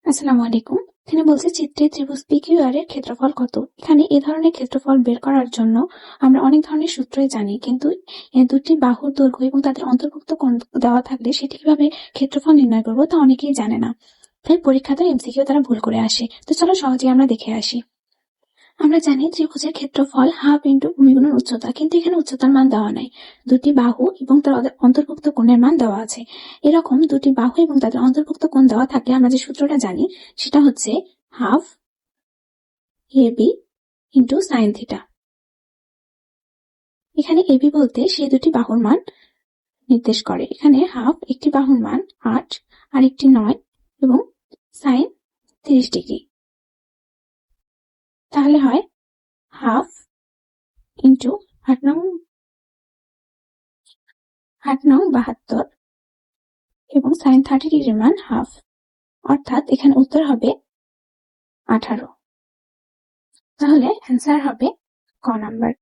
আসসালামু আলাইকুম। এখানে বলছে চিত্রে ত্রিভুজ PQR এর ক্ষেত্রফল কত। এখানে এ ধরনের ক্ষেত্রফল বের করার জন্য আমরা অনেক ধরনের সূত্রই জানি, কিন্তু দুটি বাহুর দৈর্ঘ্য এবং তাদের অন্তর্ভুক্ত কোণ দেওয়া থাকলে সেটি কিভাবে ক্ষেত্রফল নির্ণয় করবো তা অনেকেই জানে না। তাই পরীক্ষাতে MCQ তারা ভুল করে আসে। তো চলো সহজেই আমরা দেখে আসি। আমরা জানি ত্রিভুজের ক্ষেত্রফল হাফ ইন্টু ভূমি গুণন উচ্চতা, কিন্তু এখানে উচ্চতার মান দেওয়া নাই। দুটি বাহু এবং তার অন্তর্ভুক্ত কোণের মান দেওয়া আছে। এরকম দুটি বাহু এবং তাদের অন্তর্ভুক্ত কোণ দেওয়া থাকলে আমরা যে সূত্রটা জানি সেটা হচ্ছে half AB into sine theta. এখানে AB বলতে সেই দুটি বাহুর মান নির্দেশ করে। এখানে হাফ একটি বাহুর মান 8 আর একটি 9 এবং সাইন 30 ডিগ্রি। তাহলে হয় হাফ ইন্টু 8 নং 72 এবং সাইন 30 ডিগ্রির মান হাফ, অর্থাৎ এখানে উত্তর হবে 18। তাহলে অ্যান্সার হবে ক নাম্বার।